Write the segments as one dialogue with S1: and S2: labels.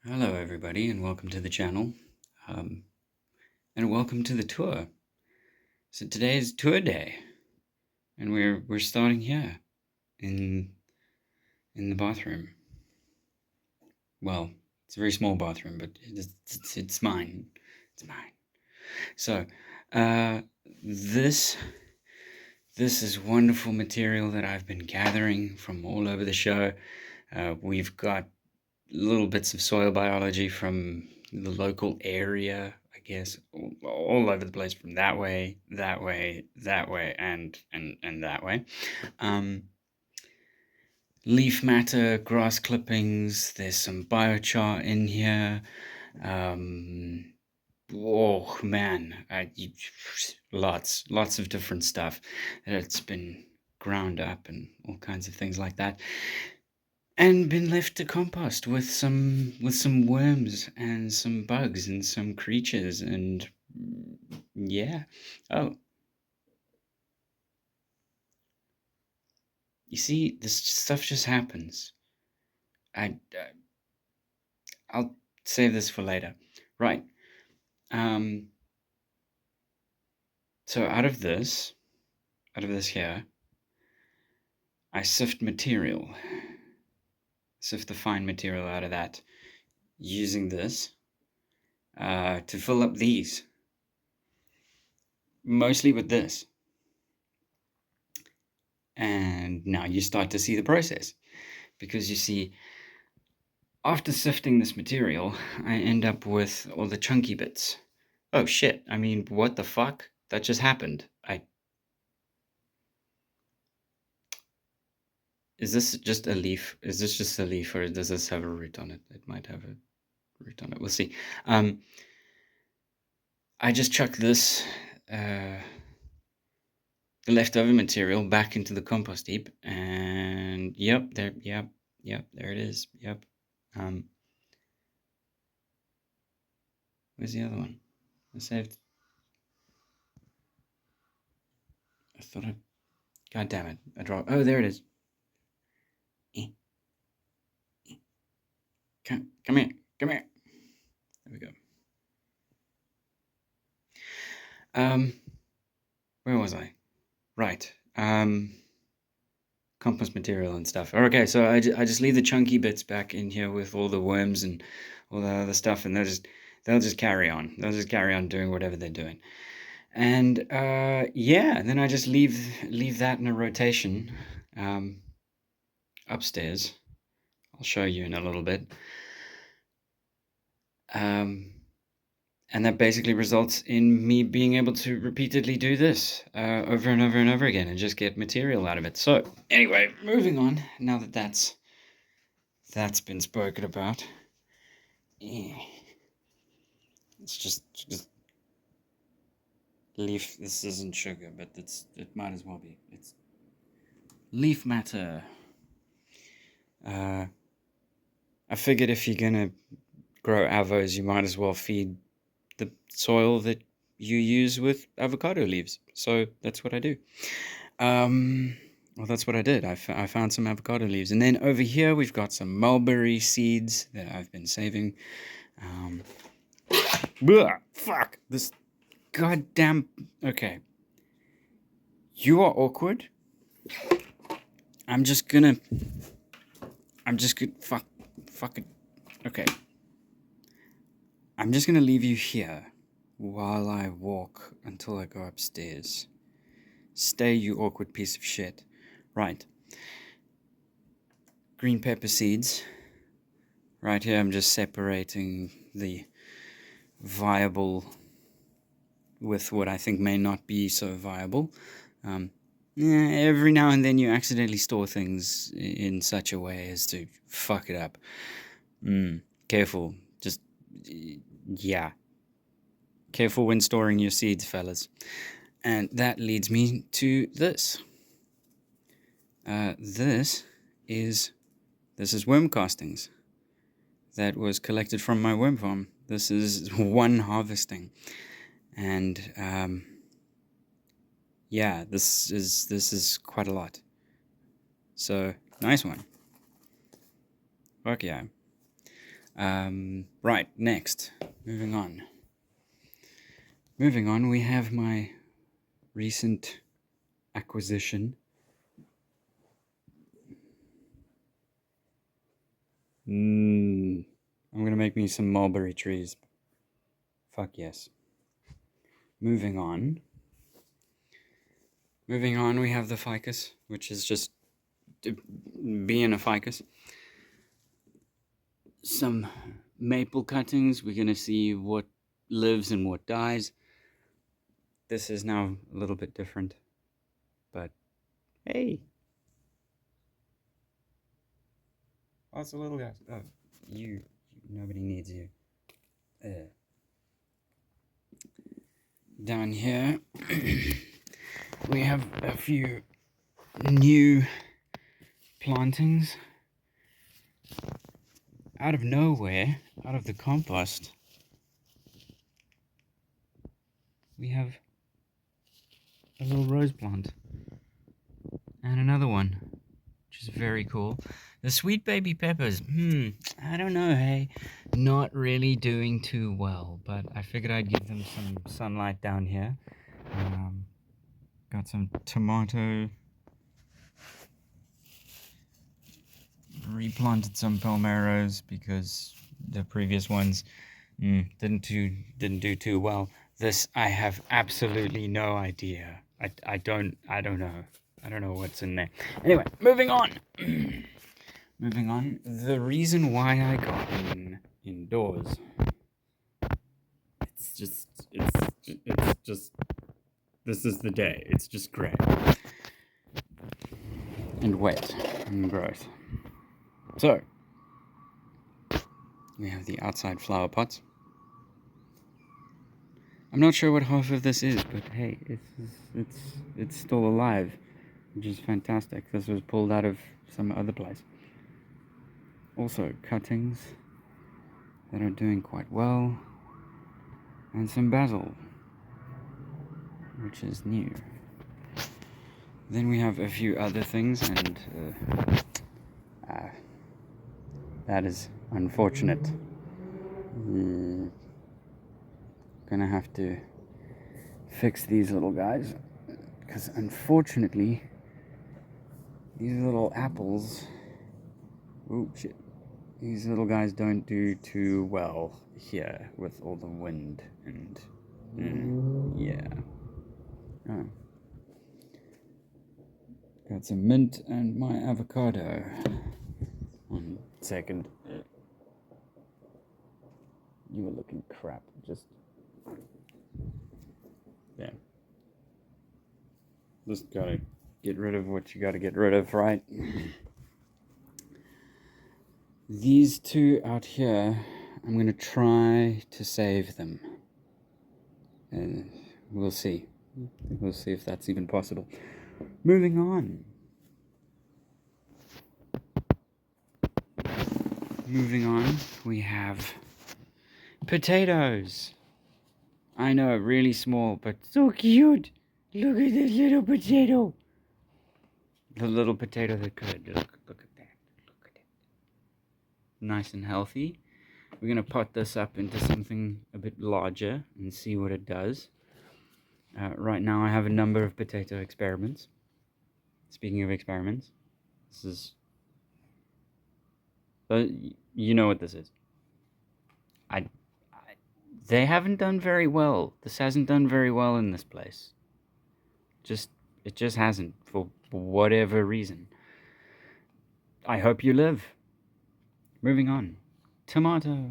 S1: Hello everybody and welcome to the channel, and welcome to the tour. So today is tour day, and we're starting here in the bathroom. Well, it's a very small bathroom, but it's mine. It's mine. So, this is wonderful material that I've been gathering from all over the show. We've got little bits of soil biology from the local area, I guess, all over the place, from that way, that way, that way, and that way. Leaf matter, grass clippings, there's some biochar in here. Oh man, lots of different stuff that's been ground up and all kinds of things like that. And been left to compost with some worms and some bugs and some creatures and yeah. Oh, you see, this stuff just happens. I'll save this for later. Right. Um. So out of this here, I sift the fine material out of that, using this to fill up these, mostly with this. And now you start to see the process, because you see, after sifting this material, I end up with all the chunky bits. Oh shit, I mean, what the fuck? That just happened. Is this just a leaf? Is this just a leaf, or does this have a root on it? It might have a root on it. We'll see. I just chucked this the leftover material back into the compost heap, and yep, there it is. Yep. Where's the other one? I saved. I thought I. God damn it! I dropped. Oh, there it is. Come here. Come here. There we go. Where was I? Right. Compost material and stuff. Okay, so I just leave the chunky bits back in here with all the worms and all the other stuff, and they'll just carry on. They'll just carry on doing whatever they're doing. And yeah, then I just leave that in a rotation upstairs. I'll show you in a little bit. And that basically results in me being able to repeatedly do this over and over and over again and just get material out of it. So anyway, moving on, now that that's been spoken about. It's just leaf. This isn't sugar, but it might as well be. It's leaf matter. I figured if you're gonna grow avos, you might as well feed the soil that you use with avocado leaves. So that's what I do. Well, that's what I did. I found some avocado leaves. And then over here, we've got some mulberry seeds that I've been saving. Fuck. This goddamn... Okay. You are awkward. I'm just gonna... Fuck it. Okay. I'm just gonna leave you here while I walk until I go upstairs. Stay, you awkward piece of shit. Right. Green pepper seeds. Right here, I'm just separating the viable with what I think may not be so viable. Every now and then you accidentally store things in such a way as to fuck it up. Careful. Just, yeah. Careful when storing your seeds, fellas. And that leads me to this. This is worm castings that was collected from my worm farm. This is one harvesting, and yeah, this is quite a lot. So nice one. Fuck yeah. Right, next. Moving on. Moving on, we have my recent acquisition. I'm gonna make me some mulberry trees. Fuck yes. Moving on. Moving on, we have the ficus, which is just being a ficus. Some maple cuttings. We're gonna see what lives and what dies. This is now a little bit different, but hey. Oh, it's a little guy. Oh, you. Nobody needs you. Down here, we have a few new plantings. Out of nowhere, out of the compost, we have a little rose plant. And another one, which is very cool. The sweet baby peppers, I don't know, hey. Not really doing too well, but I figured I'd give them some sunlight down here. Got some tomato. Replanted some palmeros because the previous ones didn't do too well. This I have absolutely no idea. I don't know. I don't know what's in there. Anyway, moving on. Moving on. The reason why I got indoors. It's just this is the day. It's just grey and wet and gross. So we have the outside flower pots. I'm not sure what half of this is, but hey, it's still alive, which is fantastic. This was pulled out of some other place. Also, cuttings that are doing quite well, and some basil, which is new. Then we have a few other things, and that is unfortunate. Gonna have to fix these little guys, because unfortunately these little apples, these little guys don't do too well here with all the wind and yeah. Got some mint and my avocado. 1 second. You were looking crap. Just there. Just gotta get rid of what you gotta get rid of, right? These two out here, I'm gonna try to save them. And we'll see. We'll see if that's even possible. Moving on. Moving on, we have potatoes. I know, really small, but so cute. Look at this little potato. The little potato that could. Look at that. Look at it. Nice and healthy. We're going to pot this up into something a bit larger and see what it does. Right now I have a number of potato experiments. Speaking of experiments, this is... you know what this is. They haven't done very well. This hasn't done very well in this place. It just hasn't, for whatever reason. I hope you live. Moving on. Tomato.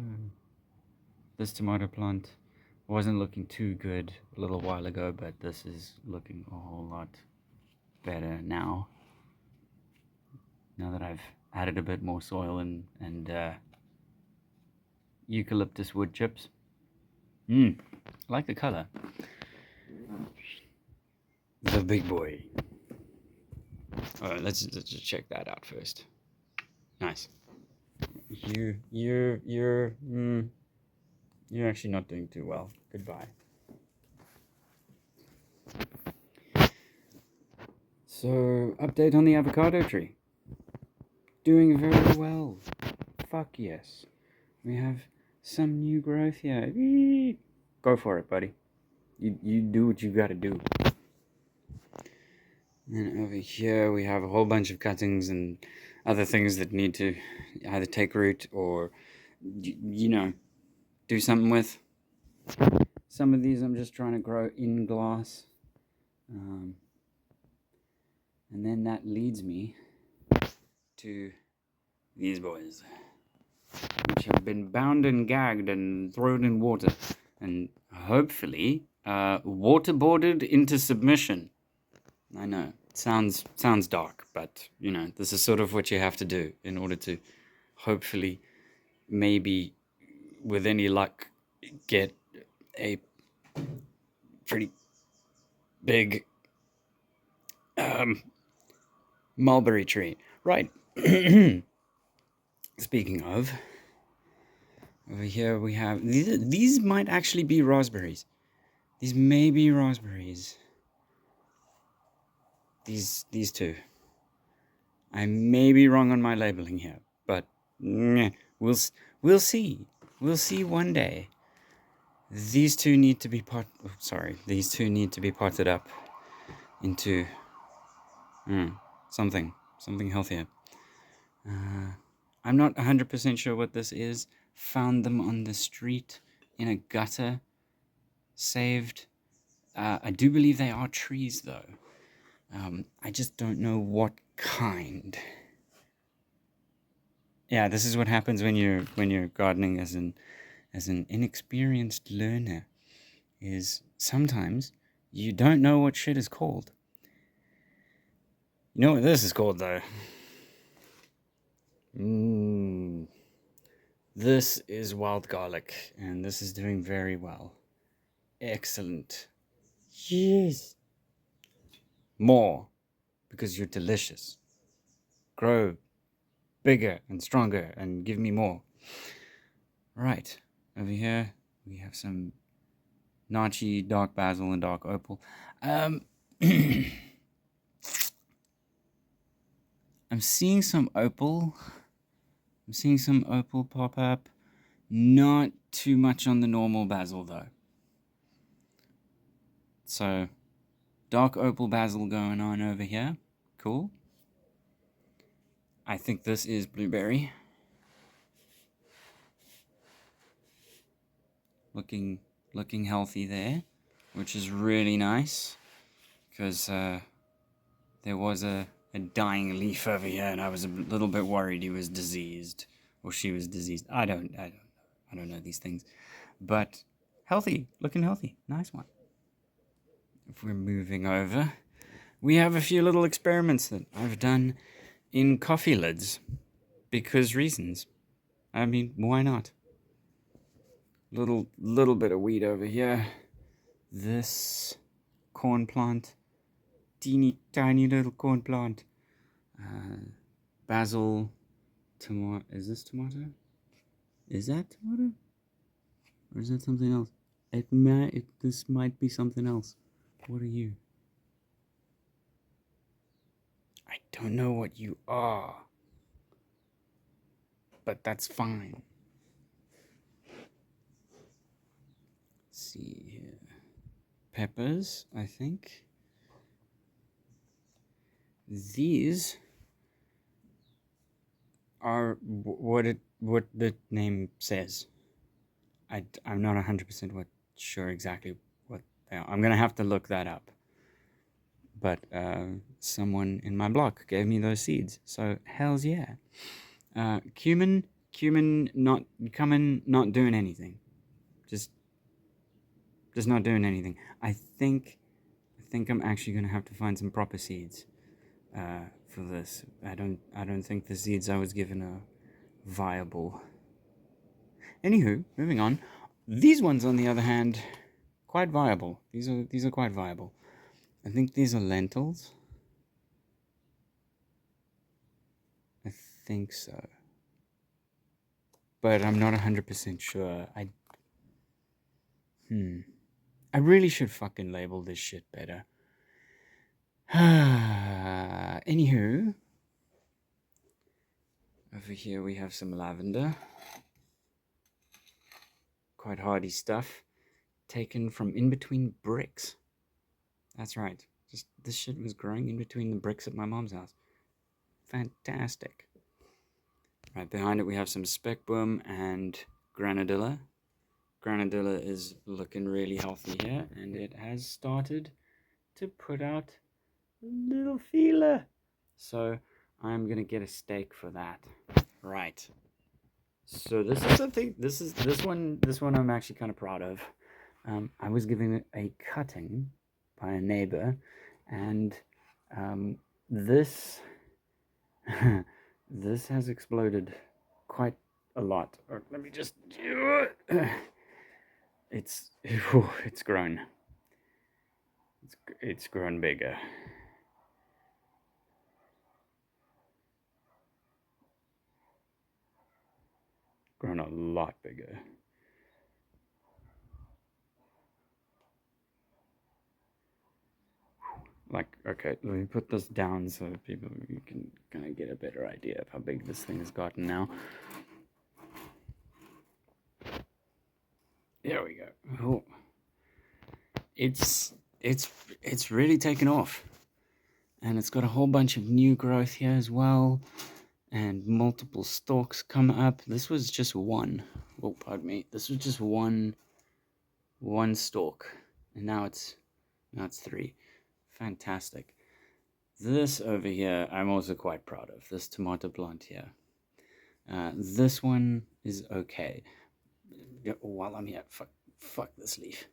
S1: This tomato plant wasn't looking too good a little while ago, but this is looking a whole lot better now. Now that I've added a bit more soil and eucalyptus wood chips. I like the color. The big boy. Alright, let's just check that out first. Nice. You're actually not doing too well. Goodbye. So, update on the avocado tree. Doing very well. Fuck yes. We have some new growth here. Eee! Go for it, buddy. You do what you gotta do. And over here we have a whole bunch of cuttings and other things that need to either take root or, you know, do something with. Some of these I'm just trying to grow in glass. And then that leads me to these boys, which have been bound and gagged and thrown in water, and hopefully waterboarded into submission. I know, it sounds dark, but you know, this is sort of what you have to do in order to hopefully, maybe with any luck, get a pretty big mulberry tree. Right. Speaking of, over here we have these might actually be raspberries. These may be raspberries. These two. I may be wrong on my labeling here, but we'll see. We'll see one day. These two need to be these two need to be potted up into something healthier. I'm not 100% sure what this is. Found them on the street in a gutter. Saved. I do believe they are trees, though. I just don't know what kind. Yeah, this is what happens when you're gardening as an inexperienced learner. Is sometimes you don't know what shit is called. You know what this is called, though? This is wild garlic, and this is doing very well. Excellent. Yes. More, because you're delicious. Grow bigger and stronger and give me more. Right, over here we have some Nachi, dark basil, and dark opal. I'm seeing some opal. I'm seeing some opal pop up. Not too much on the normal basil, though. So, dark opal basil going on over here. Cool. I think this is blueberry. Looking healthy there, which is really nice, because there was a dying leaf over here, and I was a little bit worried he was diseased, or she was diseased. I don't know these things, but healthy, looking healthy, nice one. If we're moving over, we have a few little experiments that I've done in coffee lids, because reasons. I mean, why not? Little bit of weed over here. This corn plant, teeny tiny little corn plant. Basil, tomato. Is this tomato? Is that tomato? Or is that something else? This might be something else. What are you? I don't know what you are, but that's fine. Let's see here. Peppers, I think. These are what the name says. I'm not 100% sure exactly what they are. I'm gonna have to look that up. But someone in my block gave me those seeds, so hells yeah. Cumin, not doing anything. Just not doing anything. I think I'm actually gonna have to find some proper seeds for this. I don't think the seeds I was given are viable. Anywho, moving on. These ones, on the other hand, quite viable. These are quite viable. I think these are lentils. I think so. But I'm not 100% sure. I really should fucking label this shit better. Anywho, over here we have some lavender. quite hardy stuff, taken from in between bricks. That's right. Just this shit was growing in between the bricks at my mom's house. Fantastic. Right behind it we have some speckboom and granadilla. Granadilla is looking really healthy here, and it has started to put out a little feeler. So I'm gonna get a stake for that. Right. So this is something. This one I'm actually kind of proud of. I was given it a cutting by a neighbor, and this this has exploded quite a lot. Let me just. It's grown. It's grown bigger. Grown a lot bigger. Like, okay, let me put this down so people you can kind of get a better idea of how big this thing has gotten now. There we go. Oh, it's really taken off, and it's got a whole bunch of new growth here as well, and multiple stalks come up. This was just one. Oh, pardon me. This was just one stalk, and now it's three. Fantastic. This over here, I'm also quite proud of. This tomato plant here. This one is okay. While I'm here, fuck this leaf.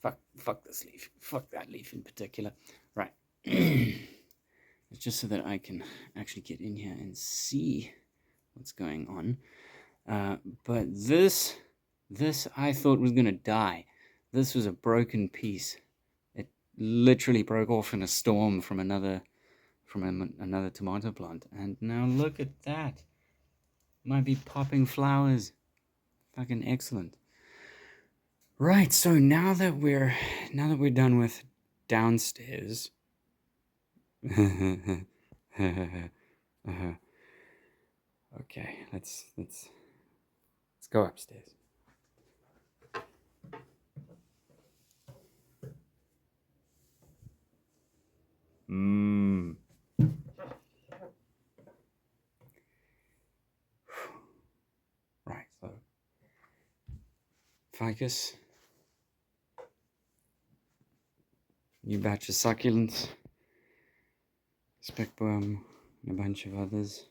S1: Fuck this leaf. Fuck that leaf in particular. Right. It's just so that I can actually get in here and see what's going on. But this I thought was gonna die. This was a broken piece. It literally broke off in a storm from another tomato plant, and now look at that. Might be popping flowers. Fucking excellent. Right, so now that we're done with downstairs. Okay, let's go upstairs. Right, so ficus, new batch of succulents, speckworm, and a bunch of others.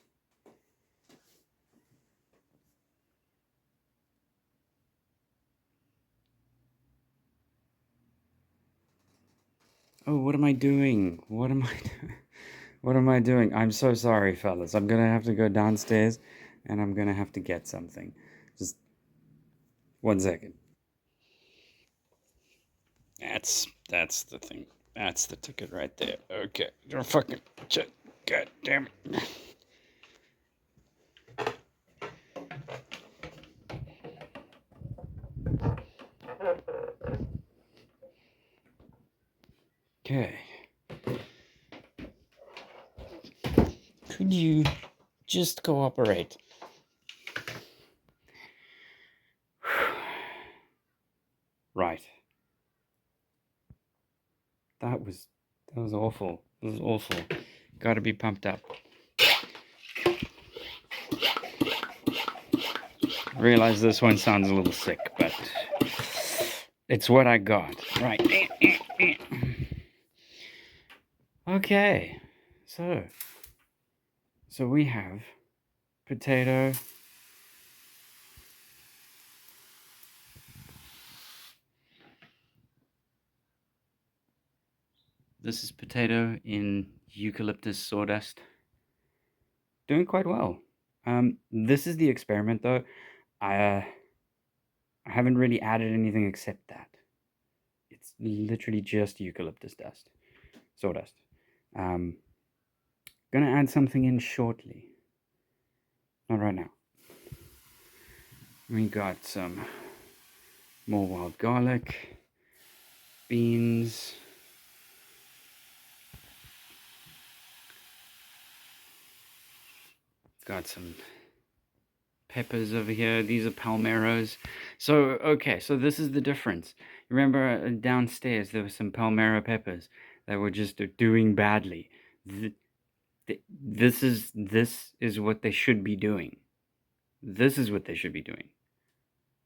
S1: Oh, what am I doing? What am I doing? I'm so sorry, fellas. I'm gonna have to go downstairs, and I'm gonna have to get something. Just 1 second. That's the thing. That's the ticket right there. Okay, you're fucking shit. God damn it. Okay. Could you just cooperate? Right. That was awful. That was awful. Gotta be pumped up. I realize this one sounds a little sick, but it's what I got. Right. Okay. So we have potato. This is potato in eucalyptus sawdust. Doing quite well. This is the experiment though. I haven't really added anything except that. It's literally just eucalyptus dust, sawdust. Gonna add something in shortly. Not right now. We got some more wild garlic, beans, got some peppers over here. These are palmeros. So, okay, so this is the difference. Remember downstairs there were some palmero peppers that were just doing badly. This is what they should be doing. This is what they should be doing.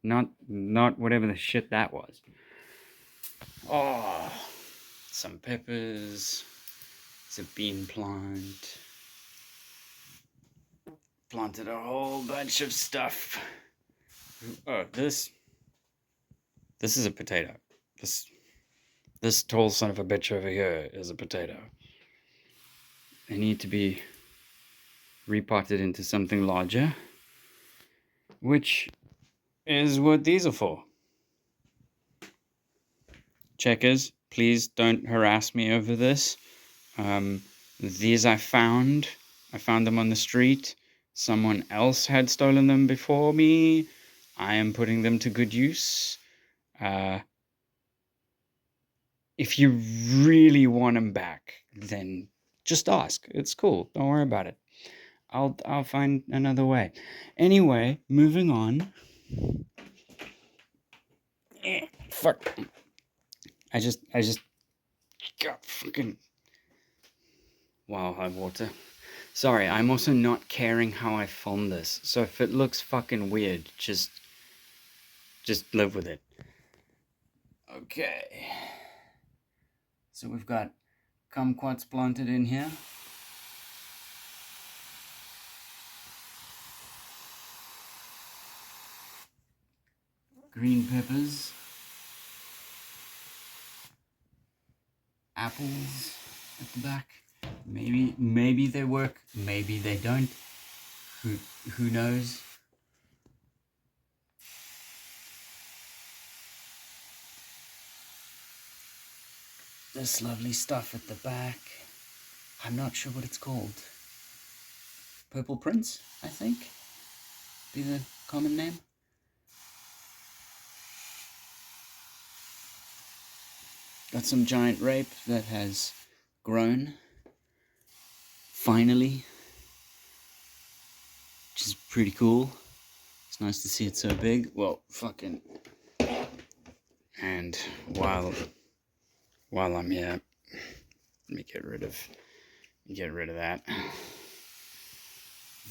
S1: Not whatever the shit that was. Oh, some peppers. It's a bean plant. Planted a whole bunch of stuff. Oh, this is a potato. This tall son of a bitch over here is a potato. They need to be repotted into something larger, which is what these are for. Checkers, please don't harass me over this. These I found them on the street. Someone else had stolen them before me. I am putting them to good use. If you really want them back, then just ask. It's cool. Don't worry about it. I'll find another way. Anyway, moving on. Fuck. I just got fucking wow, high water. Sorry, I'm also not caring how I film this. So if it looks fucking weird, just live with it. Okay. So we've got kumquats planted in here. Green peppers. Apples at the back. Maybe they work, maybe they don't. Who knows? This lovely stuff at the back. I'm not sure what it's called. Purple Prince, I think, be the common name. Got some giant rape that has grown. Finally. Which is pretty cool. It's nice to see it so big. Well, fucking. And while I'm here, let me get rid of that.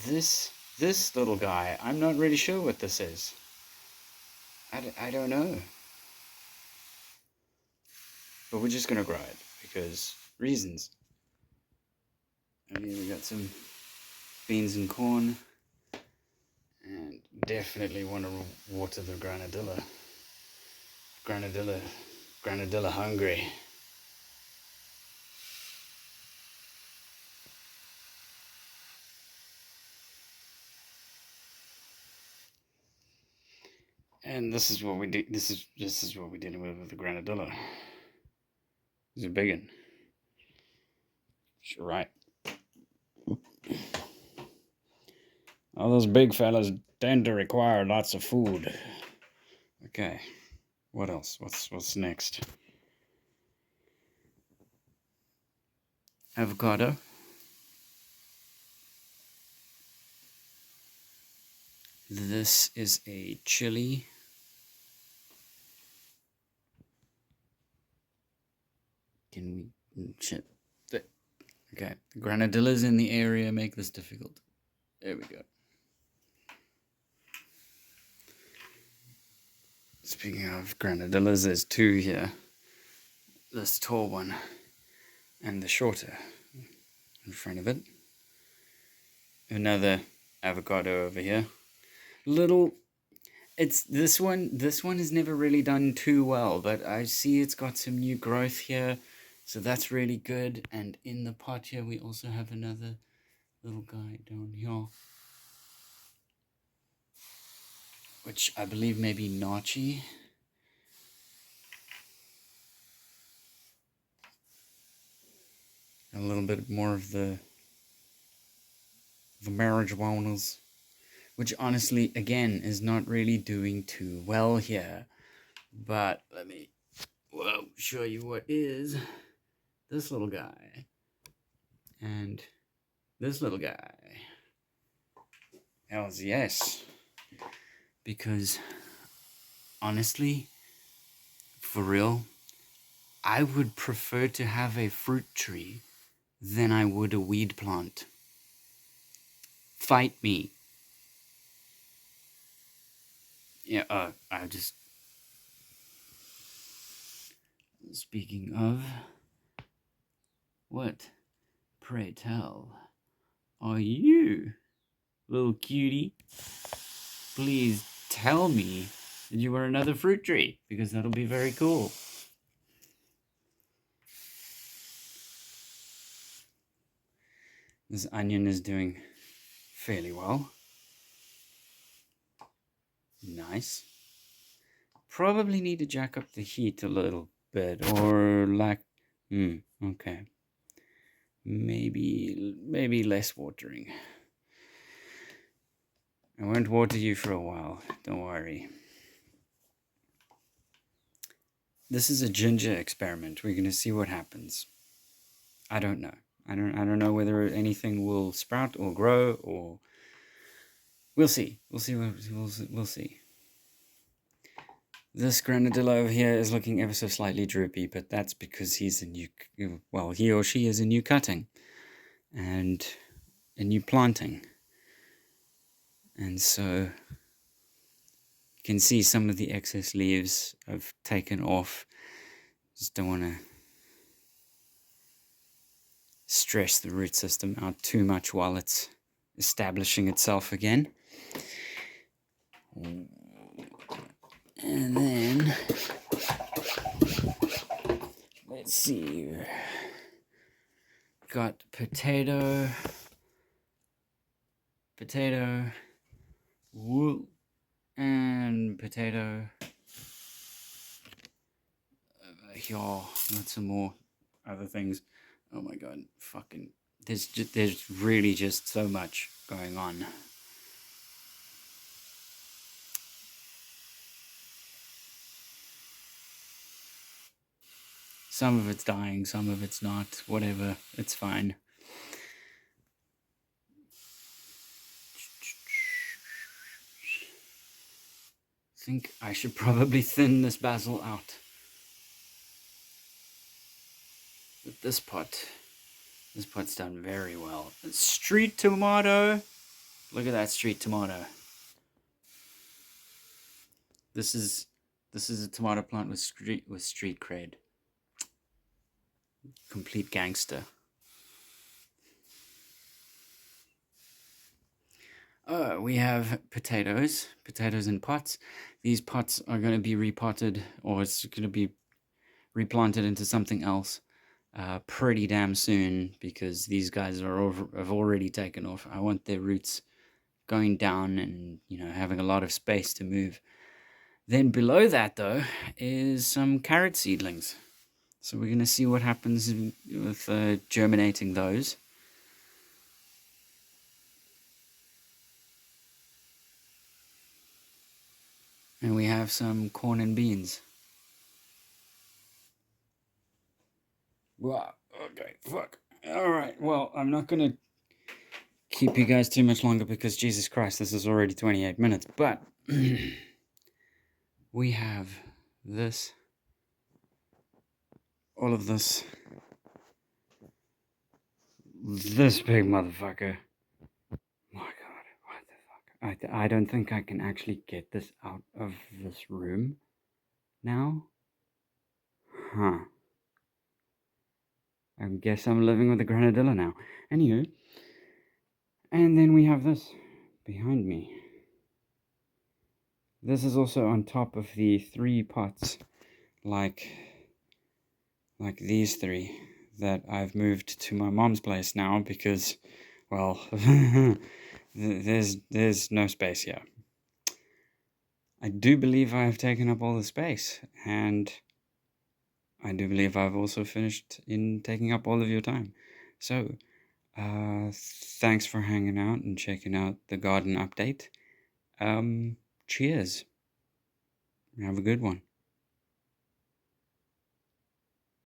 S1: This little guy, I'm not really sure what this is. I don't know. But we're just gonna grow it because reasons. And here we got some beans and corn. And definitely want to water the granadilla. Granadilla hungry. And this is what we did. This is what we did with the granadilla. It's a big one. Sure, right. All those big fellas tend to require lots of food. Okay. What else? What's next? Avocado. This is a chili. Can we shit? Okay, granadillas in the area make this difficult. There we go. Speaking of granadillas, there's two here. This tall one and the shorter in front of it. Another avocado over here. It's this one has never really done too well, but I see it's got some new growth here, so that's really good. And in the pot here we also have another little guy down here, which I believe may be Nachi. A little bit more of the marijuanas, which honestly, again, is not really doing too well here. But let me show you what is this little guy and this little guy. Hells yes. because honestly, for real, I would prefer to have a fruit tree than I would a weed plant. Fight me. Yeah, I just... Speaking of, what, pray tell, are you, little cutie? Please tell me that you are another fruit tree, because that'll be very cool. This onion is doing fairly well. Nice. Probably need to jack up the heat a little bit, or like, okay. Maybe less watering. I won't water you for a while, don't worry. This is a ginger experiment. We're gonna see what happens. I don't know. I don't know whether anything will sprout or grow, or we'll see. We'll see. This granadilla over here is looking ever so slightly droopy, but that's because he's a new, well, he or she is a new cutting and a new planting. And so you can see some of the excess leaves I've taken off. Just don't want to stress the root system out too much while it's establishing itself again. And then, let's see, got potato, wool, and potato. Here, got some more other things. Oh my god, fucking, there's really just so much going on. Some of it's dying, some of it's not. Whatever, it's fine. I think I should probably thin this basil out. With this pot's done very well. Street tomato. Look at that street tomato. This is a tomato plant with street cred. Complete gangster. We have potatoes in pots. These pots are going to be repotted, or it's going to be replanted into something else pretty damn soon, because these guys have already taken off. I want their roots going down and, having a lot of space to move. Then below that, though, is some carrot seedlings. So we're going to see what happens with germinating those. And we have some corn and beans. Wow, okay, fuck. Alright, well, I'm not going to keep you guys too much longer because, Jesus Christ, this is already 28 minutes. But we have this, all of this big motherfucker. My god, what the fuck? I don't think I can actually get this out of this room now. Huh. I guess I'm living with a granadilla now. Anywho, and then we have this behind me. This is also on top of the 3 pots, like these 3, that I've moved to my mom's place now because, well, there's no space here. I do believe I have taken up all the space, and I do believe I've also finished in taking up all of your time. So, thanks for hanging out and checking out the garden update. Cheers. Have a good one.